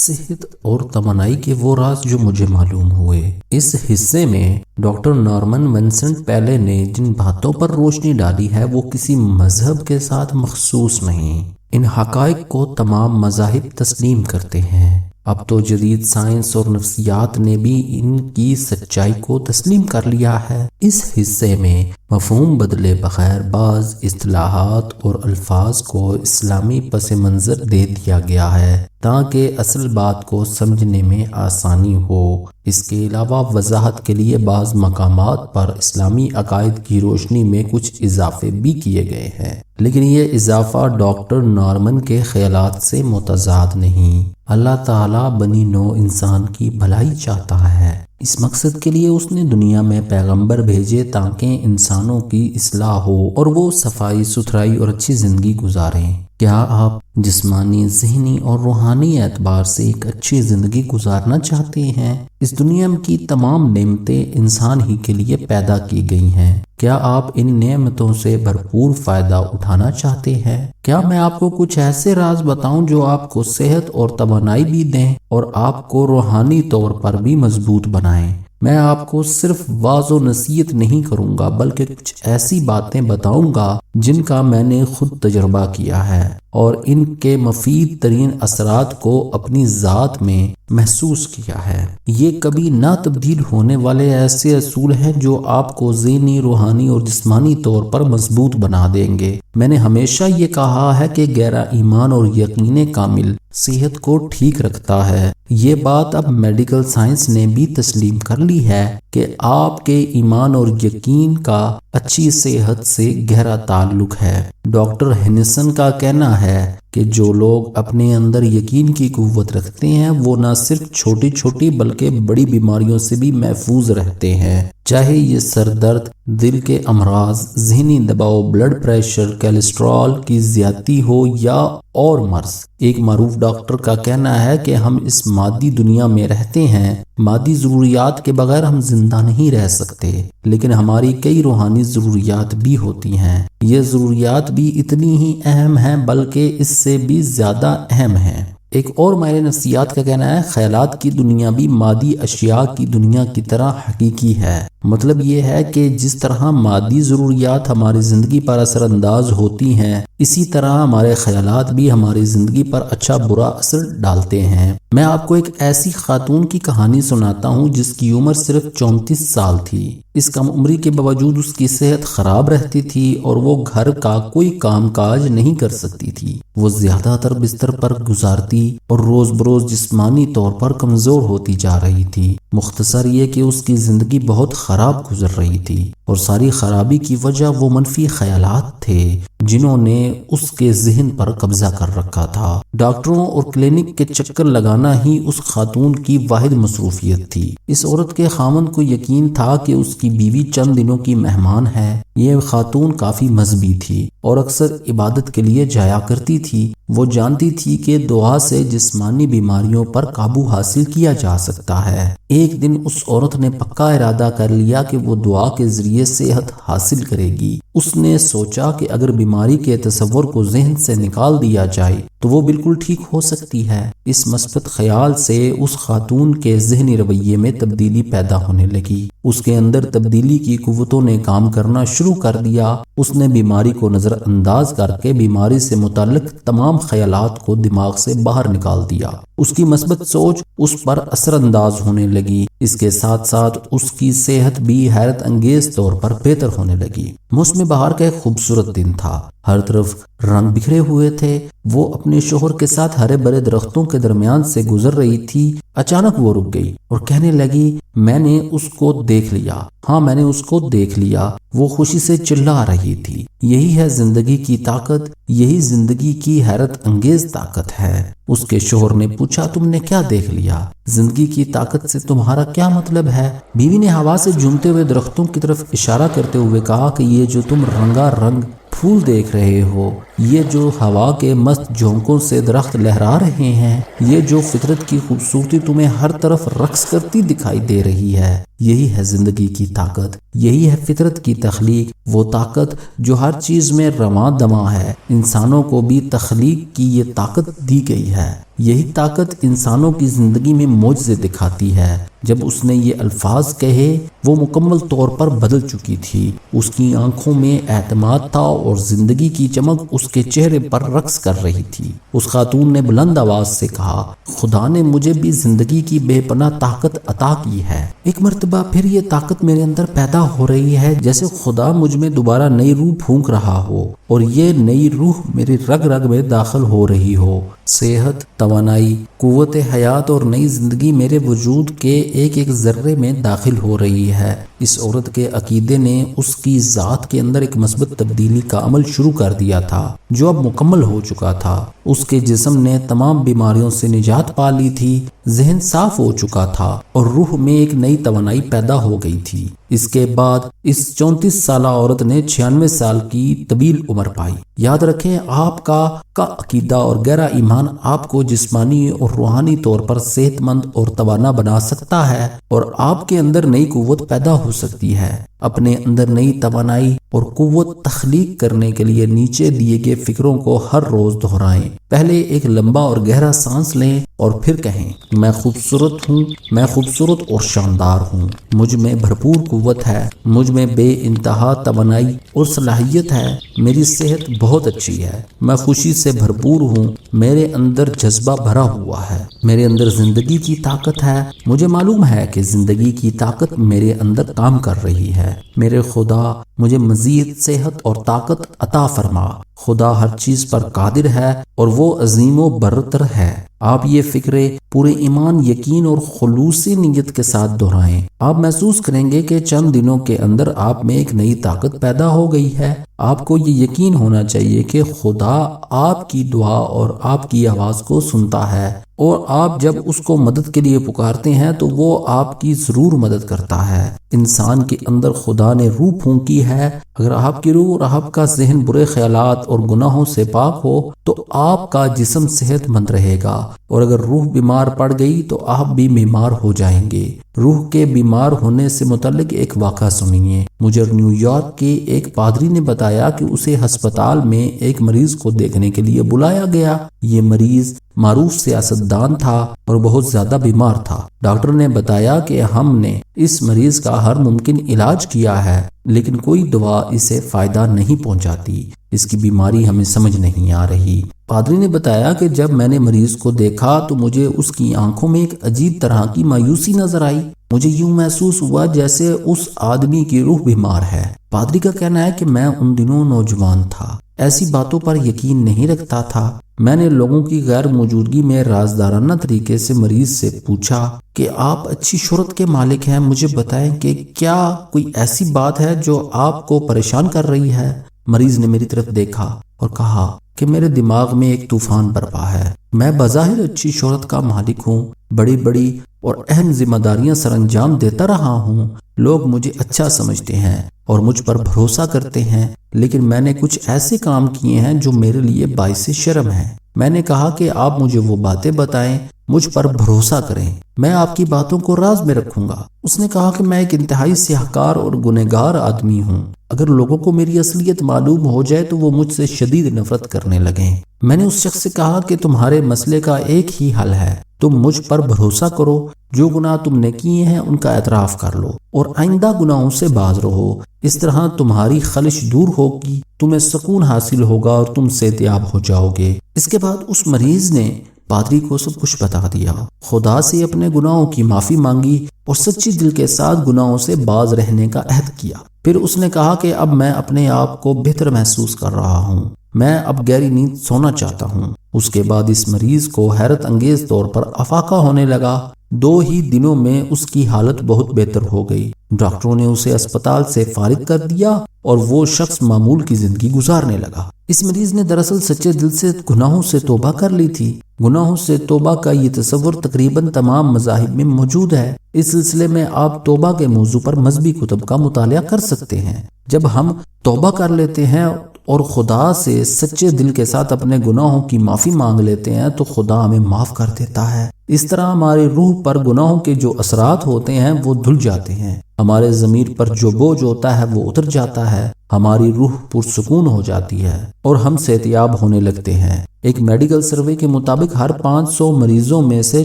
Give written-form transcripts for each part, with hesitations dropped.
صحت اور توانائی کے وہ راز جو مجھے معلوم ہوئے۔ اس حصے میں ڈاکٹر نارمن ونسنٹ پیلے نے جن باتوں پر روشنی ڈالی ہے وہ کسی مذہب کے ساتھ مخصوص نہیں۔ ان حقائق کو تمام مذاہب تسلیم کرتے ہیں۔ اب تو جدید سائنس اور نفسیات نے بھی ان کی سچائی کو تسلیم کر لیا ہے۔ اس حصے میں مفہوم بدلے بغیر بعض اصطلاحات اور الفاظ کو اسلامی پس منظر دے دیا گیا ہے تاکہ اصل بات کو سمجھنے میں آسانی ہو۔ اس کے علاوہ وضاحت کے لیے بعض مقامات پر اسلامی عقائد کی روشنی میں کچھ اضافے بھی کیے گئے ہیں، لیکن یہ اضافہ ڈاکٹر نارمن کے خیالات سے متضاد نہیں۔ اللہ تعالیٰ بنی نوع انسان کی بھلائی چاہتا ہے۔ اس مقصد کے لیے اس نے دنیا میں پیغمبر بھیجے تاکہ انسانوں کی اصلاح ہو اور وہ صفائی ستھرائی اور اچھی زندگی گزاریں۔ کیا آپ جسمانی، ذہنی اور روحانی اعتبار سے ایک اچھی زندگی گزارنا چاہتے ہیں؟ اس دنیا کی تمام نعمتیں انسان ہی کے لیے پیدا کی گئی ہیں۔ کیا آپ ان نعمتوں سے بھرپور فائدہ اٹھانا چاہتے ہیں؟ کیا میں آپ کو کچھ ایسے راز بتاؤں جو آپ کو صحت اور توانائی بھی دیں اور آپ کو روحانی طور پر بھی مضبوط بنائیں؟ میں آپ کو صرف واعظ و نصیحت نہیں کروں گا بلکہ کچھ ایسی باتیں بتاؤں گا جن کا میں نے خود تجربہ کیا ہے اور ان کے مفید ترین اثرات کو اپنی ذات میں محسوس کیا ہے۔ یہ کبھی نہ تبدیل ہونے والے ایسے اصول ہیں جو آپ کو ذہنی، روحانی اور جسمانی طور پر مضبوط بنا دیں گے۔ میں نے ہمیشہ یہ کہا ہے کہ گہرا ایمان اور یقین کامل صحت کو ٹھیک رکھتا ہے۔ یہ بات اب میڈیکل سائنس نے بھی تسلیم کر لی ہے کہ آپ کے ایمان اور یقین کا اچھی صحت سے گہرا تعلق ہے۔ ڈاکٹر ہینسن کا کہنا ہے کہ جو لوگ اپنے اندر یقین کی قوت رکھتے ہیں وہ نہ صرف چھوٹی چھوٹی بلکہ بڑی بیماریوں سے بھی محفوظ رہتے ہیں، چاہے یہ سر درد، دل کے امراض، ذہنی دباؤ، بلڈ پریشر، کولیسٹرول کی زیادتی ہو یا اور مرض۔ ایک معروف ڈاکٹر کا کہنا ہے کہ ہم اس مادی دنیا میں رہتے ہیں، مادی ضروریات کے بغیر ہم زندہ نہیں رہ سکتے، لیکن ہماری کئی روحانی ضروریات بھی ہوتی ہیں۔ یہ ضروریات بھی اتنی ہی اہم ہیں بلکہ اس سے بھی زیادہ اہم ہیں۔ ایک اور ماہر نفسیات کا کہنا ہے خیالات کی دنیا بھی مادی اشیاء کی دنیا کی طرح حقیقی ہے۔ مطلب یہ ہے کہ جس طرح مادی ضروریات ہماری زندگی پر اثر انداز ہوتی ہیں، اسی طرح ہمارے خیالات بھی ہماری زندگی پر اچھا برا اثر ڈالتے ہیں۔ میں آپ کو ایک ایسی خاتون کی کہانی سناتا ہوں جس کی عمر صرف 34 سال تھی۔ اس کم عمری کے باوجود اس کی صحت خراب رہتی تھی اور وہ گھر کا کوئی کام کاج نہیں کر سکتی تھی۔ وہ زیادہ تر بستر پر گزارتی اور روز بروز جسمانی طور پر کمزور ہوتی جا رہی تھی۔ مختصر یہ کہ اس کی زندگی بہت خراب گزر رہی تھی اور ساری خرابی کی وجہ وہ منفی خیالات تھے جنہوں نے اس کے ذہن پر قبضہ کر رکھا تھا۔ ڈاکٹروں اور کلینک کے چکر لگانا ہی اس خاتون کی واحد مصروفیت تھی۔ اس عورت کے خاوند کو یقین تھا کہ اس کی بیوی چند دنوں کی مہمان ہے۔ یہ خاتون کافی مذہبی تھی اور اکثر عبادت کے لیے جایا کرتی تھی۔ وہ جانتی تھی کہ دعا سے جسمانی بیماریوں پر قابو حاصل کیا جا سکتا ہے۔ ایک دن اس عورت نے پکا ارادہ کر لیا کہ وہ دعا کے ذریعے صحت حاصل کرے گی۔ اس نے سوچا کہ اگر بیماری کے تصور کو ذہن سے نکال دیا جائے تو وہ بالکل ٹھیک ہو سکتی ہے۔ اس مثبت خیال سے اس خاتون کے ذہنی رویے میں تبدیلی پیدا ہونے لگی۔ اس کے اندر تبدیلی کی قوتوں نے کام کرنا شروع کر دیا۔ اس نے بیماری کو نظر انداز کر کے بیماری سے متعلق تمام خیالات کو دماغ سے باہر نکال دیا۔ اس کی مثبت سوچ اس پر اثر انداز ہونے لگی۔ اس کے ساتھ ساتھ اس کی صحت بھی حیرت انگیز طور پر بہتر ہونے لگی۔ موسم بہار کا ایک خوبصورت دن تھا۔ ہر طرف رنگ بکھرے ہوئے تھے۔ وہ اپنے شوہر کے ساتھ ہرے بھرے درختوں کے درمیان سے گزر رہی تھی۔ اچانک وہ رک گئی اور کہنے لگی، میں نے اس کو دیکھ لیا، ہاں میں نے اس کو دیکھ لیا۔ وہ خوشی سے چلا رہی تھی۔ یہی ہے زندگی کی طاقت، یہی زندگی کی حیرت انگیز طاقت ہے۔ اس کے شوہر نے پوچھا، تم نے کیا دیکھ لیا؟ زندگی کی طاقت سے تمہارا کیا مطلب ہے؟ بیوی نے ہوا سے جھومتے ہوئے درختوں کی طرف اشارہ کرتے ہوئے کہا کہ یہ جو تم رنگا رنگ پھول دیکھ رہے ہو، یہ جو ہوا کے مست جھونکوں سے درخت لہرا رہے ہیں، یہ جو فطرت کی خوبصورتی تمہیں ہر طرف رقص کرتی دکھائی دے رہی ہے، یہی ہے زندگی کی طاقت، یہی ہے فطرت کی تخلیق، وہ طاقت جو ہر چیز میں رواں دواں ہے، انسانوں کو بھی تخلیق کی یہ طاقت دی گئی ہے۔ یہی طاقت انسانوں کی زندگی میں معجزے دکھاتی ہے۔ جب اس نے یہ الفاظ کہے وہ مکمل طور پر بدل چکی تھی۔ اس کی آنکھوں میں اعتماد تھا اور زندگی کی چمک اس کے چہرے پر رقص کر رہی تھی۔ اس خاتون نے بلند آواز سے کہا، خدا نے مجھے بھی زندگی کی بے پناہ طاقت عطا کی ہے۔ ایک مرتبہ پھر یہ طاقت میرے اندر پیدا ہو رہی ہے، جیسے خدا مجھ میں دوبارہ نئی روح پھونک رہا ہو اور یہ نئی روح میری رگ رگ میں داخل ہو رہی ہو۔ صحت، توانائی، قوت حیات اور نئی زندگی میرے وجود کے ایک ایک ذرے میں داخل ہو رہی ہے۔ اس عورت کے عقیدے نے اس کی ذات کے اندر ایک مثبت تبدیلی کا عمل شروع کر دیا تھا جو اب مکمل ہو چکا تھا۔ اس کے جسم نے تمام بیماریوں سے نجات پا لی تھی، ذہن صاف ہو چکا تھا اور روح میں ایک نئی توانائی پیدا ہو گئی تھی۔ اس کے بعد اس 34 سالہ عورت نے 96 سال کی طویل عمر پائی۔ یاد رکھیں، آپ کا عقیدہ اور گہرا ایمان آپ کو جسمانی اور روحانی طور پر صحت مند اور توانا بنا سکتا ہے اور آپ کے اندر نئی قوت پیدا ہو سکتی ہے۔ اپنے اندر نئی توانائی اور قوت تخلیق کرنے کے لیے نیچے دیے گئے فکروں کو ہر روز دہرائیں۔ پہلے ایک لمبا اور گہرا سانس لیں اور پھر کہیں، میں خوبصورت ہوں، میں خوبصورت اور شاندار ہوں، مجھ میں بھرپور قوت ہے، مجھ میں بے انتہا توانائی اور صلاحیت ہے، میری صحت بہت اچھی ہے، میں خوشی سے بھرپور ہوں، میرے اندر جذبہ بھرا ہوا ہے، میرے اندر زندگی کی طاقت ہے، مجھے معلوم ہے کہ زندگی کی طاقت میرے اندر کام کر رہی ہے، میرے خدا مجھے مزید صحت اور طاقت عطا فرما، خدا ہر چیز پر قادر ہے اور وہ عظیم و برتر ہے۔ آپ یہ فکریں پورے ایمان، یقین اور خلوصی نیت کے ساتھ دہرائیں۔ آپ محسوس کریں گے کہ چند دنوں کے اندر آپ میں ایک نئی طاقت پیدا ہو گئی ہے۔ آپ کو یہ یقین ہونا چاہیے کہ خدا آپ کی دعا اور آپ کی آواز کو سنتا ہے اور آپ جب اس کو مدد کے لیے پکارتے ہیں تو وہ آپ کی ضرور مدد کرتا ہے۔ انسان کے اندر خدا نے روح پھونکی ہے۔ اگر آپ کی روح اور آپ کا ذہن برے خیالات اور گناہوں سے پاک ہو تو آپ کا جسم صحت مند رہے گا، اور اگر روح بیمار پڑ گئی تو آپ بھی بیمار ہو جائیں گے۔ روح کے بیمار ہونے سے متعلق ایک واقعہ سنیے۔ مجھے نیو یارک کے ایک پادری نے بتایا کہ اسے ہسپتال میں ایک مریض کو دیکھنے کے لیے بلایا گیا۔ یہ مریض معروف سیاستدان تھا اور بہت زیادہ بیمار تھا۔ ڈاکٹر نے بتایا کہ ہم نے اس مریض کا ہر ممکن علاج کیا ہے لیکن کوئی دوا اسے فائدہ نہیں پہنچاتی، اس کی بیماری ہمیں سمجھ نہیں آ رہی۔ پادری نے بتایا کہ جب میں نے مریض کو دیکھا تو مجھے اس کی آنکھوں میں ایک عجیب طرح کی مایوسی نظر آئی۔ مجھے یوں محسوس ہوا جیسے اس آدمی کی روح بیمار ہے۔ پادری کا کہنا ہے کہ میں ان دنوں نوجوان تھا، ایسی باتوں پر یقین نہیں رکھتا تھا۔ میں نے لوگوں کی غیر موجودگی میں رازدارانہ طریقے سے مریض سے پوچھا کہ آپ اچھی شہرت کے مالک ہیں، مجھے بتائیں کہ کیا کوئی ایسی بات ہے جو آپ کو پریشان کر رہی ہے؟ مریض نے میری طرف دیکھا اور کہا کہ میرے دماغ میں ایک طوفان برپا ہے۔ میں بظاہر اچھی شہرت کا مالک ہوں، بڑی بڑی اور اہم ذمہ داریاں سر انجام دیتا رہا ہوں، لوگ مجھے اچھا سمجھتے ہیں اور مجھ پر بھروسہ کرتے ہیں، لیکن میں نے کچھ ایسے کام کیے ہیں جو میرے لیے باعث شرم ہیں۔ میں نے کہا کہ آپ مجھے وہ باتیں بتائیں، مجھ پر بھروسہ کریں، میں آپ کی باتوں کو راز میں رکھوں گا۔ اس نے کہا کہ میں ایک انتہائی سیاہکار اور گنہگار آدمی ہوں، اگر لوگوں کو میری اصلیت معلوم ہو جائے تو وہ مجھ سے شدید نفرت کرنے لگیں۔ میں نے اس شخص سے کہا کہ تمہارے مسئلے کا ایک ہی حل ہے، تم مجھ پر بھروسہ کرو، جو گناہ تم نے کیے ہیں ان کا اعتراف کر لو اور آئندہ گناہوں سے باز رہو، اس طرح تمہاری خلش دور ہوگی، تمہیں سکون حاصل ہوگا اور تم صحتیاب ہو جاؤ گے۔ اس کے بعد اس مریض نے پادری کو سب کچھ بتا دیا، خدا سے اپنے گناہوں کی معافی مانگی اور سچی دل کے ساتھ گناہوں سے باز رہنے کا عہد کیا۔ پھر اس نے کہا کہ اب میں اپنے آپ کو بہتر محسوس کر رہا ہوں، میں اب گہری نیند سونا چاہتا ہوں۔ اس کے بعد اس مریض کو حیرت انگیز طور پر افاقہ ہونے لگا۔ 2 ہی دنوں میں اس کی حالت بہت بہتر ہو گئی۔ ڈاکٹروں نے اسے اسپتال سے فارغ کر دیا اور وہ شخص معمول کی زندگی گزارنے لگا۔ اس مریض نے دراصل سچے دل سے گناہوں سے توبہ کر لی تھی۔ گناہوں سے توبہ کا یہ تصور تقریباً تمام مذاہب میں موجود ہے۔ اس سلسلے میں آپ توبہ کے موضوع پر مذہبی کتب کا مطالعہ کر سکتے ہیں۔ جب ہم توبہ کر لیتے ہیں اور خدا سے سچے دل کے ساتھ اپنے گناہوں کی معافی مانگ لیتے ہیں تو خدا ہمیں معاف کر دیتا ہے۔ اس طرح ہماری روح پر گناہوں کے جو اثرات ہوتے ہیں وہ دھل جاتے ہیں، ہمارے ضمیر پر جو بوجھ ہوتا ہے وہ اتر جاتا ہے، ہماری روح پرسکون ہو جاتی ہے اور ہم صحتیاب ہونے لگتے ہیں۔ ایک میڈیکل سروے کے مطابق ہر 500 مریضوں میں سے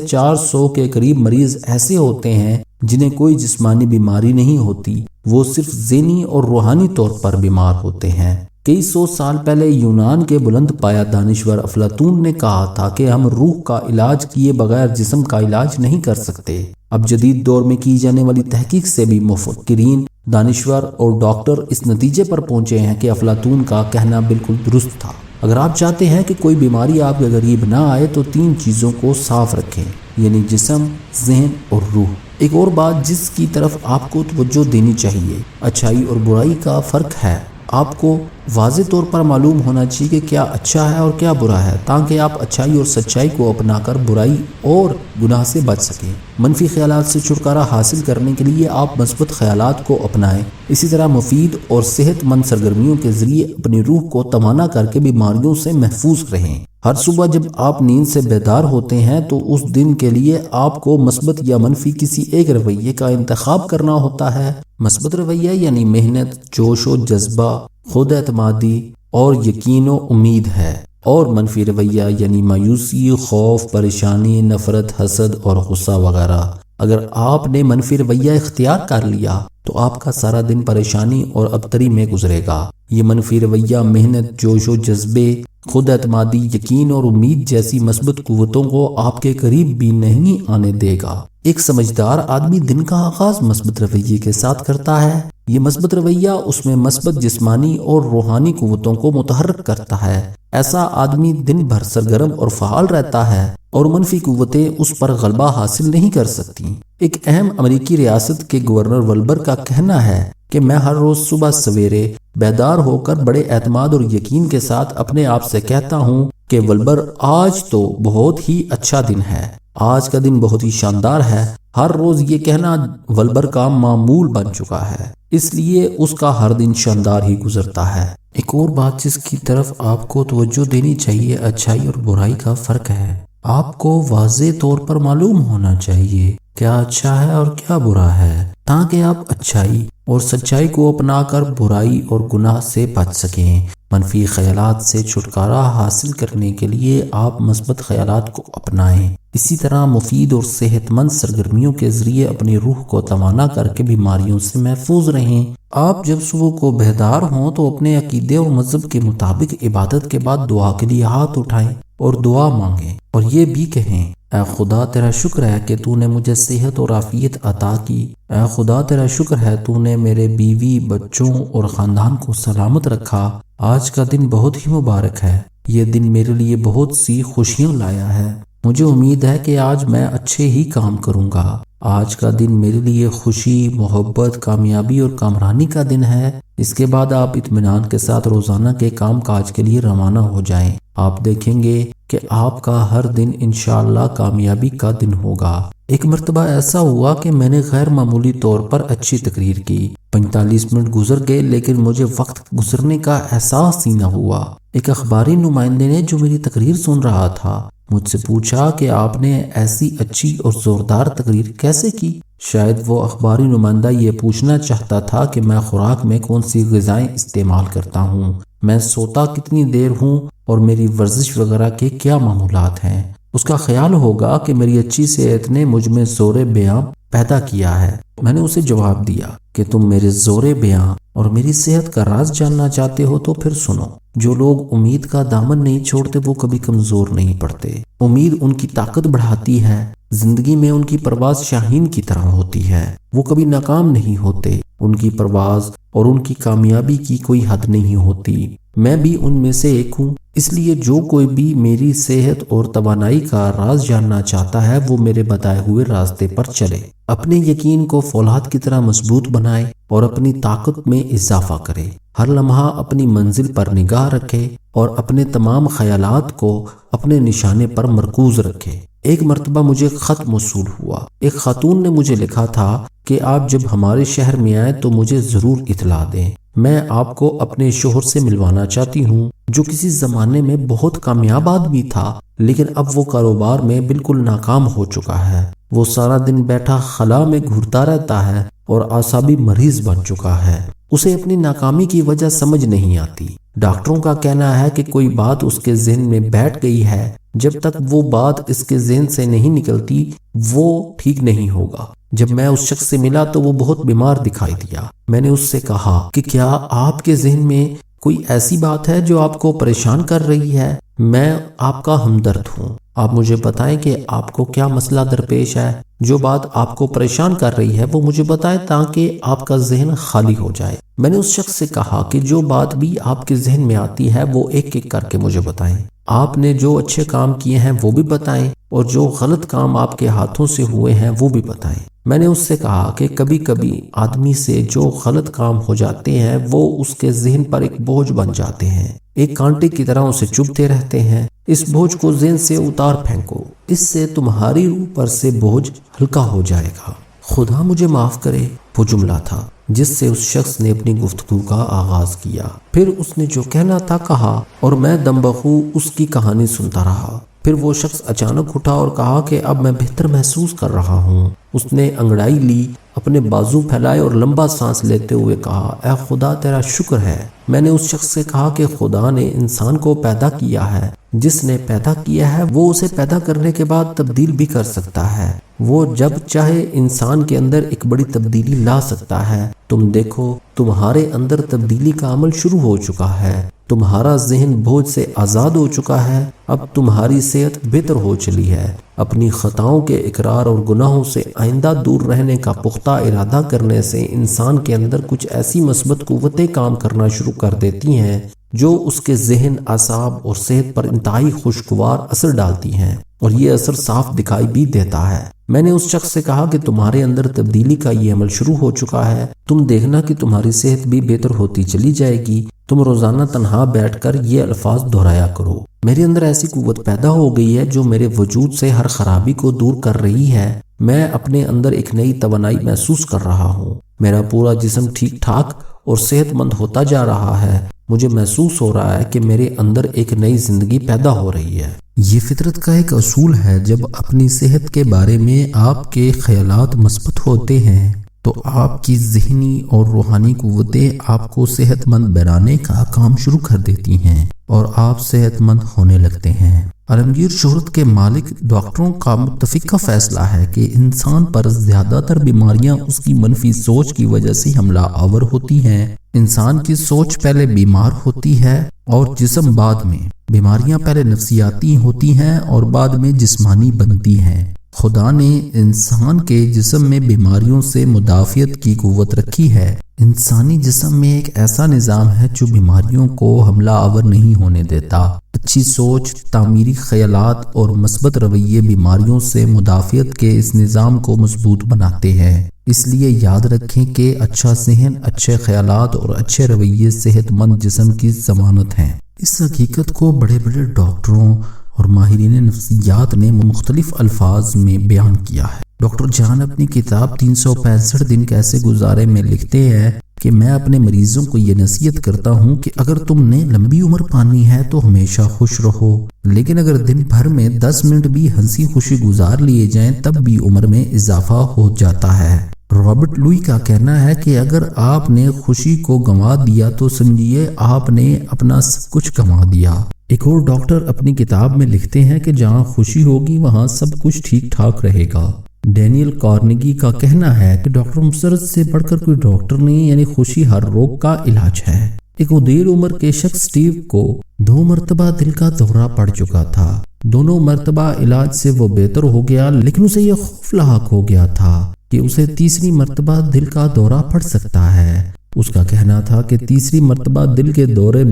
400 کے قریب مریض ایسے ہوتے ہیں جنہیں کوئی جسمانی بیماری نہیں ہوتی، وہ صرف ذہنی اور روحانی طور پر بیمار ہوتے ہیں۔ کئی سو سال پہلے یونان کے بلند پایہ دانشور افلاطون نے کہا تھا کہ ہم روح کا علاج کیے بغیر جسم کا علاج نہیں کر سکتے۔ اب جدید دور میں کی جانے والی تحقیق سے بھی مفکرین، دانشور اور ڈاکٹر اس نتیجے پر پہنچے ہیں کہ افلاطون کا کہنا بالکل درست تھا۔ اگر آپ چاہتے ہیں کہ کوئی بیماری آپ کے قریب نہ آئے تو 3 چیزوں کو صاف رکھیں، یعنی جسم، ذہن اور روح۔ ایک اور بات جس کی طرف آپ کو توجہ دینی چاہیے، اچھائی اور برائی کا فرق ہے۔ آپ کو واضح طور پر معلوم ہونا چاہیے کہ کیا اچھا ہے اور کیا برا ہے، تاکہ آپ اچھائی اور سچائی کو اپنا کر برائی اور گناہ سے بچ سکیں۔ منفی خیالات سے چھٹکارا حاصل کرنے کے لیے آپ مثبت خیالات کو اپنائیں۔ اسی طرح مفید اور صحت مند سرگرمیوں کے ذریعے اپنی روح کو توانا کر کے بیماریوں سے محفوظ رہیں۔ ہر صبح جب آپ نیند سے بیدار ہوتے ہیں تو اس دن کے لیے آپ کو مثبت یا منفی کسی ایک رویے کا انتخاب کرنا ہوتا ہے۔ مثبت رویہ یعنی محنت، جوش و جذبہ، خود اعتمادی اور یقین و امید ہے، اور منفی رویہ یعنی مایوسی، خوف، پریشانی، نفرت، حسد اور غصہ وغیرہ۔ اگر آپ نے منفی رویہ اختیار کر لیا تو آپ کا سارا دن پریشانی اور ابتری میں گزرے گا۔ یہ منفی رویہ محنت، جوش و جذبے، خود اعتمادی، یقین اور امید جیسی مثبت قوتوں کو آپ کے قریب بھی نہیں آنے دے گا۔ ایک سمجھدار آدمی دن کا آغاز مثبت رویے کے ساتھ کرتا ہے۔ یہ مثبت رویہ اس میں مثبت جسمانی اور روحانی قوتوں کو متحرک کرتا ہے۔ ایسا آدمی دن بھر سرگرم اور فعال رہتا ہے اور منفی قوتیں اس پر غلبہ حاصل نہیں کر سکتی۔ ایک اہم امریکی ریاست کے گورنر ولبر کا کہنا ہے کہ میں ہر روز صبح سویرے بیدار ہو کر بڑے اعتماد اور یقین کے ساتھ اپنے آپ سے کہتا ہوں کہ ولبر، آج تو بہت ہی اچھا دن ہے، آج کا دن بہت ہی شاندار ہے۔ ہر روز یہ کہنا ولبر کا معمول بن چکا ہے، اس لیے اس کا ہر دن شاندار ہی گزرتا ہے۔ ایک اور بات جس کی طرف آپ کو توجہ دینی چاہیے، اچھائی اور برائی کا فرق ہے۔ آپ کو واضح طور پر معلوم ہونا چاہیے کیا اچھا ہے اور کیا برا ہے، تاکہ آپ اچھائی اور سچائی کو اپنا کر برائی اور گناہ سے بچ سکیں۔ منفی خیالات سے چھٹکارا حاصل کرنے کے لیے آپ مثبت خیالات کو اپنائیں۔ اسی طرح مفید اور صحت مند سرگرمیوں کے ذریعے اپنی روح کو توانا کر کے بیماریوں سے محفوظ رہیں۔ آپ جب صبح کو بیدار ہوں تو اپنے عقیدے اور مذہب کے مطابق عبادت کے بعد دعا کے لیے ہاتھ اٹھائیں اور دعا مانگیں، اور یہ بھی کہیں، اے خدا تیرا شکر ہے کہ تو نے مجھے صحت اور عافیت عطا کی۔ اے خدا تیرا شکر ہے تو نے میرے بیوی، بچوں اور خاندان کو سلامت رکھا۔ آج کا دن بہت ہی مبارک ہے، یہ دن میرے لیے بہت سی خوشیاں لایا ہے۔ مجھے امید ہے کہ آج میں اچھے ہی کام کروں گا۔ آج کا دن میرے لیے خوشی، محبت، کامیابی اور کامرانی کا دن ہے۔ اس کے بعد آپ اطمینان کے ساتھ روزانہ کے کام کاج کے لیے روانہ ہو جائیں۔ آپ دیکھیں گے کہ آپ کا ہر دن انشاءاللہ کامیابی کا دن ہوگا۔ ایک مرتبہ ایسا ہوا کہ میں نے غیر معمولی طور پر اچھی تقریر کی۔ 45 منٹ گزر گئے لیکن مجھے وقت گزرنے کا احساس ہی نہ ہوا۔ ایک اخباری نمائندے نے جو میری تقریر سن رہا تھا مجھ سے پوچھا کہ آپ نے ایسی اچھی اور زوردار تقریر کیسے کی؟ شاید وہ اخباری نمائندہ یہ پوچھنا چاہتا تھا کہ میں خوراک میں کون سی غذائیں استعمال کرتا ہوں، میں سوتا کتنی دیر ہوں اور میری ورزش وغیرہ کے کیا معمولات ہیں۔ اس کا خیال ہوگا کہ میری اچھی صحت نے مجھ میں زور بیاں پیدا کیا ہے۔ میں نے اسے جواب دیا کہ تم میرے زور بیاں اور میری صحت کا راز جاننا چاہتے ہو تو پھر سنو۔ جو لوگ امید کا دامن نہیں چھوڑتے وہ کبھی کمزور نہیں پڑتے۔ امید ان کی طاقت بڑھاتی ہے۔ زندگی میں ان کی پرواز شاہین کی طرح ہوتی ہے، وہ کبھی ناکام نہیں ہوتے۔ ان کی پرواز اور ان کی کامیابی کی کوئی حد نہیں ہوتی۔ میں بھی ان میں سے ایک ہوں، اس لیے جو کوئی بھی میری صحت اور توانائی کا راز جاننا چاہتا ہے وہ میرے بتائے ہوئے راستے پر چلے، اپنے یقین کو فولاد کی طرح مضبوط بنائے اور اپنی طاقت میں اضافہ کرے۔ ہر لمحہ اپنی منزل پر نگاہ رکھے اور اپنے تمام خیالات کو اپنے نشانے پر مرکوز رکھے۔ ایک مرتبہ مجھے خط موصول ہوا۔ ایک خاتون نے مجھے لکھا تھا کہ آپ جب ہمارے شہر میں آئیں تو مجھے ضرور اطلاع دیں۔ میں آپ کو اپنے شوہر سے ملوانا چاہتی ہوں جو کسی زمانے میں بہت کامیاب آدمی تھا، لیکن اب وہ کاروبار میں بالکل ناکام ہو چکا ہے۔ وہ سارا دن بیٹھا خلا میں گھرتا رہتا ہے اور اعصابی مریض بن چکا ہے۔ اسے اپنی ناکامی کی وجہ سمجھ نہیں آتی۔ ڈاکٹروں کا کہنا ہے کہ کوئی بات اس کے ذہن میں بیٹھ گئی ہے، جب تک وہ بات اس کے ذہن سے نہیں نکلتی وہ ٹھیک نہیں ہوگا۔ جب میں اس شخص سے ملا تو وہ بہت بیمار دکھائی دیا۔ میں نے اس سے کہا کہ کیا آپ کے ذہن میں کوئی ایسی بات ہے جو آپ کو پریشان کر رہی ہے؟ میں آپ کا ہمدرد ہوں، آپ مجھے بتائیں کہ آپ کو کیا مسئلہ درپیش ہے۔ جو بات آپ کو پریشان کر رہی ہے وہ مجھے بتائیں تاکہ آپ کا ذہن خالی ہو جائے۔ میں نے اس شخص سے کہا کہ جو بات بھی آپ کے ذہن میں آتی ہے وہ ایک ایک کر کے مجھے بتائیں۔ آپ نے جو اچھے کام کیے ہیں وہ بھی بتائیں اور جو غلط کام آپ کے ہاتھوں سے ہوئے ہیں وہ بھی بتائیں۔ میں نے اس سے کہا کہ کبھی کبھی آدمی سے جو غلط کام ہو جاتے ہیں وہ اس کے ذہن پر ایک بوجھ بن جاتے ہیں، ایک کانٹے کی طرح اسے چبھتے رہتے ہیں۔ اس بوجھ کو ذہن سے اتار پھینکو، اس سے تمہاری روح پر سے بوجھ ہلکا ہو جائے گا۔ خدا مجھے معاف کرے، وہ جملہ تھا جس سے اس شخص نے اپنی گفتگو کا آغاز کیا۔ پھر اس نے جو کہنا تھا کہا اور میں دم بخو اس کی کہانی سنتا رہا۔ پھر وہ شخص اچانک اٹھا اور کہا کہ اب میں بہتر محسوس کر رہا ہوں۔ اس نے انگڑائی لی، اپنے بازو پھیلائے اور لمبا سانس لیتے ہوئے کہا، اے خدا تیرا شکر ہے۔ میں نے اس شخص سے کہا کہ خدا نے انسان کو پیدا کیا ہے، جس نے پیدا کیا ہے وہ اسے پیدا کرنے کے بعد تبدیل بھی کر سکتا ہے۔ وہ جب چاہے انسان کے اندر ایک بڑی تبدیلی لا سکتا ہے۔ تم دیکھو تمہارے اندر تبدیلی کا عمل شروع ہو چکا ہے، تمہارا ذہن بوجھ سے آزاد ہو چکا ہے، اب تمہاری صحت بہتر ہو چلی ہے۔ اپنی خطاؤں کے اقرار اور گناہوں سے آئندہ دور رہنے کا پختہ ارادہ کرنے سے انسان کے اندر کچھ ایسی مثبت قوتیں کام کرنا شروع کر دیتی ہیں جو اس کے ذہن، اعصاب اور صحت پر انتہائی خوشگوار اثر ڈالتی ہیں، اور یہ اثر صاف دکھائی بھی دیتا ہے۔ میں نے اس شخص سے کہا کہ تمہارے اندر تبدیلی کا یہ عمل شروع ہو چکا ہے، تم دیکھنا کہ تمہاری صحت بھی بہتر ہوتی چلی جائے گی۔ تم روزانہ تنہا بیٹھ کر یہ الفاظ دہرایا کرو، میرے اندر ایسی قوت پیدا ہو گئی ہے جو میرے وجود سے ہر خرابی کو دور کر رہی ہے۔ میں اپنے اندر ایک نئی توانائی محسوس کر رہا ہوں، میرا پورا جسم ٹھیک ٹھاک اور صحت مند ہوتا جا رہا ہے۔ مجھے محسوس ہو رہا ہے کہ میرے اندر ایک نئی زندگی پیدا ہو رہی ہے۔ یہ فطرت کا ایک اصول ہے، جب اپنی صحت کے بارے میں آپ کے خیالات مثبت ہوتے ہیں تو آپ کی ذہنی اور روحانی قوتیں آپ کو صحت مند بنانے کا کام شروع کر دیتی ہیں اور آپ صحت مند ہونے لگتے ہیں۔ عالمگیر شہرت کے مالک ڈاکٹروں کا متفقہ فیصلہ ہے کہ انسان پر زیادہ تر بیماریاں اس کی منفی سوچ کی وجہ سے حملہ آور ہوتی ہیں۔ انسان کی سوچ پہلے بیمار ہوتی ہے اور جسم بعد میں۔ بیماریاں پہلے نفسیاتی ہوتی ہیں اور بعد میں جسمانی بنتی ہیں۔ خدا نے انسان کے جسم میں بیماریوں سے مدافعت کی قوت رکھی ہے۔ انسانی جسم میں ایک ایسا نظام ہے جو بیماریوں کو حملہ آور نہیں ہونے دیتا۔ اچھی سوچ، تعمیری خیالات اور مثبت رویے بیماریوں سے مدافعت کے اس نظام کو مضبوط بناتے ہیں۔ اس لیے یاد رکھیں کہ اچھا ذہن، اچھے خیالات اور اچھے رویے صحت مند جسم کی ضمانت ہیں۔ اس حقیقت کو بڑے بڑے ڈاکٹروں اور ماہرین نفسیات نے مختلف الفاظ میں بیان کیا ہے۔ ڈاکٹر جان اپنی کتاب 365 دن کیسے گزارے میں لکھتے ہیں کہ میں اپنے مریضوں کو یہ نصیحت کرتا ہوں کہ اگر تم نے لمبی عمر پانی ہے تو ہمیشہ خوش رہو، لیکن اگر دن بھر میں 10 منٹ بھی ہنسی خوشی گزار لیے جائیں تب بھی عمر میں اضافہ ہو جاتا ہے۔ رابرٹ لوئی کا کہنا ہے کہ اگر آپ نے خوشی کو گنوا دیا تو سمجھیے آپ نے اپنا سب کچھ گنوا دیا۔ ایک اور ڈاکٹر اپنی کتاب میں لکھتے ہیں کہ جہاں خوشی ہوگی وہاں سب کچھ ٹھیک ٹھاک رہے گا۔ ڈینیل کارنیگی کا کہنا ہے کہ ڈاکٹر مسرت سے بڑھ کر کوئی ڈاکٹر نہیں، یعنی خوشی ہر روگ کا علاج ہے۔ ایک ادیر عمر کے شخص سٹیو کو 2 مرتبہ دل کا دورہ پڑ چکا تھا۔ دونوں مرتبہ علاج سے وہ بہتر ہو گیا، لیکن اسے یہ خوف لاحق ہو گیا تھا کہ اسے تیسری مرتبہ دل کا دورہ پڑ سکتا ہے۔ اس کا کہنا تھا کہ تیسری مرتبہ دل کے دورے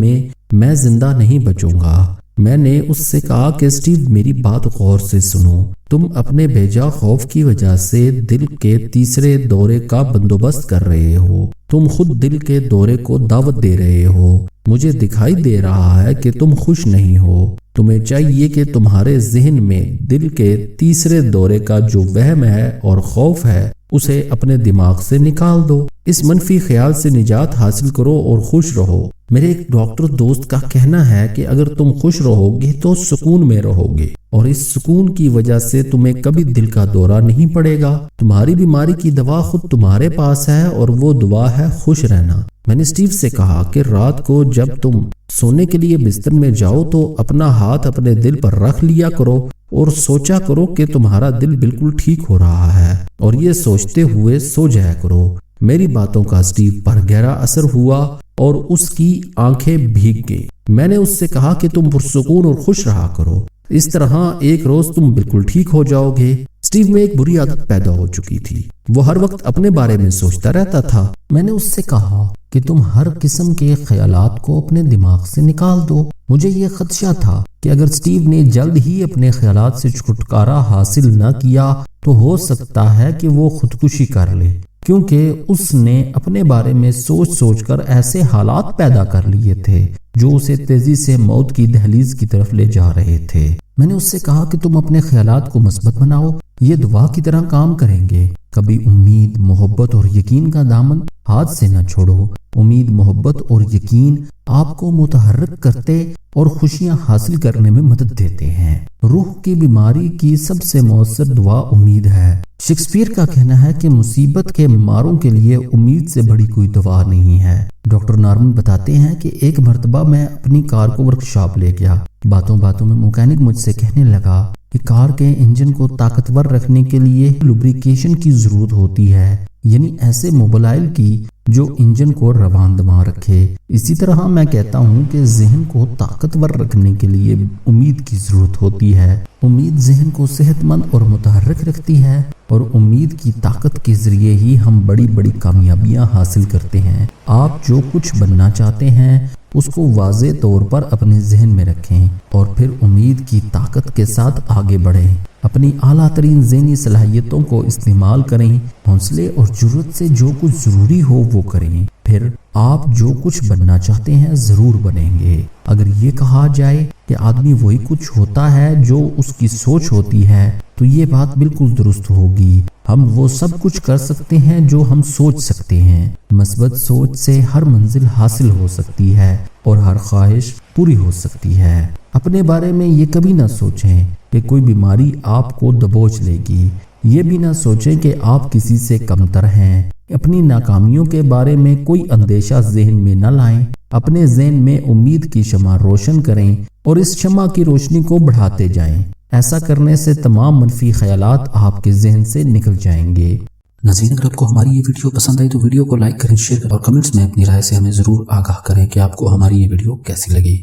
میں زندہ نہیں بچوں گا۔ میں نے اس سے کہا کہ سٹیو میری بات غور سے سنو، تم اپنے بھیجا خوف کی وجہ سے دل کے تیسرے دورے کا بندوبست کر رہے ہو، تم خود دل کے دورے کو دعوت دے رہے ہو۔ مجھے دکھائی دے رہا ہے کہ تم خوش نہیں ہو، تمہیں چاہیے کہ تمہارے ذہن میں دل کے تیسرے دورے کا جو وہم ہے اور خوف ہے اسے اپنے دماغ سے نکال دو۔ اس منفی خیال سے نجات حاصل کرو اور خوش رہو۔ میرے ایک ڈاکٹر دوست کا کہنا ہے کہ اگر تم خوش رہو گے تو سکون میں رہو گے، اور اس سکون کی وجہ سے تمہیں کبھی دل کا دورہ نہیں پڑے گا۔ تمہاری بیماری کی دوا خود تمہارے پاس ہے، اور وہ دوا ہے خوش رہنا۔ میں نے اسٹیو سے کہا کہ رات کو جب تم سونے کے لیے بستر میں جاؤ تو اپنا ہاتھ اپنے دل پر رکھ لیا کرو اور سوچا کرو کہ تمہارا دل بالکل ٹھیک ہو رہا ہے، اور یہ سوچتے ہوئے سو جایا کرو۔ میری باتوں کا اسٹیو پر گہرا اثر ہوا اور اس کی آنکھیں بھیگ گئی۔ میں نے اس سے کہا کہ تم پرسکون اور خوش رہا کرو، اس طرح ایک روز تم بالکل ٹھیک ہو جاؤ گے۔ اسٹیو میں ایک بری عادت پیدا ہو چکی تھی، وہ ہر وقت اپنے بارے میں سوچتا رہتا تھا۔ میں نے اس سے کہا کہ تم ہر قسم کے خیالات کو اپنے دماغ سے نکال دو۔ مجھے یہ خدشہ تھا کہ اگر اسٹیو نے جلد ہی اپنے خیالات سے چھٹکارا حاصل نہ کیا تو ہو سکتا ہے کہ وہ خودکشی کر لے، کیونکہ اس نے اپنے بارے میں سوچ سوچ کر ایسے حالات پیدا کر لیے تھے جو اسے تیزی سے موت کی دہلیز کی طرف لے جا رہے تھے۔ میں نے اس سے کہا کہ تم اپنے خیالات کو مثبت بناؤ، یہ دعا کی طرح کام کریں گے۔ کبھی امید، محبت اور یقین کا دامن ہاتھ سے نہ چھوڑو۔ امید، محبت اور یقین آپ کو متحرک کرتے اور خوشیاں حاصل کرنے میں مدد دیتے ہیں۔ روح کی بیماری کی سب سے مؤثر دوا امید ہے۔ شیکسپیئر کا کہنا ہے کہ مصیبت کے ماروں کے لیے امید سے بڑی کوئی دوا نہیں ہے۔ ڈاکٹر نارمن بتاتے ہیں کہ ایک مرتبہ میں اپنی کار کو ورکشاپ لے گیا۔ باتوں باتوں میں مکینک مجھ سے کہنے لگا کہ کار کے انجن کو طاقتور رکھنے کے لیے لوبریکیشن کی ضرورت ہوتی ہے، یعنی ایسے موبائل کی جو انجن کو روان دواں رکھے۔ اسی طرح میں کہتا ہوں کہ ذہن کو طاقتور رکھنے کے لیے امید کی ضرورت ہوتی ہے۔ امید ذہن کو صحت مند اور متحرک رکھتی ہے، اور امید کی طاقت کے ذریعے ہی ہم بڑی بڑی کامیابیاں حاصل کرتے ہیں۔ آپ جو کچھ بننا چاہتے ہیں اس کو واضح طور پر اپنے ذہن میں رکھیں اور پھر امید کی طاقت کے ساتھ آگے بڑھیں۔ اپنی اعلیٰ ترین ذہنی صلاحیتوں کو استعمال کریں، حوصلے اور جرأت سے جو کچھ ضروری ہو وہ کریں، پھر آپ جو کچھ بننا چاہتے ہیں ضرور بنیں گے۔ اگر یہ کہا جائے کہ آدمی وہی کچھ ہوتا ہے جو اس کی سوچ ہوتی ہے تو یہ بات بالکل درست ہوگی۔ ہم وہ سب کچھ کر سکتے ہیں جو ہم سوچ سکتے ہیں۔ مثبت سوچ سے ہر منزل حاصل ہو سکتی ہے اور ہر خواہش پوری ہو سکتی ہے۔ اپنے بارے میں یہ کبھی نہ سوچیں کہ کوئی بیماری آپ کو دبوچ لے گی۔ یہ بھی نہ سوچیں کہ آپ کسی سے کمتر ہیں۔ اپنی ناکامیوں کے بارے میں کوئی اندیشہ ذہن میں نہ لائیں۔ اپنے ذہن میں امید کی شمع روشن کریں اور اس شمع کی روشنی کو بڑھاتے جائیں۔ ایسا کرنے سے تمام منفی خیالات آپ کے ذہن سے نکل جائیں گے۔ ناظرین، اگر آپ کو ہماری یہ ویڈیو پسند آئی تو ویڈیو کو لائک کریں، شیئر کریں اور کمنٹس میں اپنی رائے سے ہمیں ضرور آگاہ کریں کہ آپ کو ہماری یہ ویڈیو کیسی لگی۔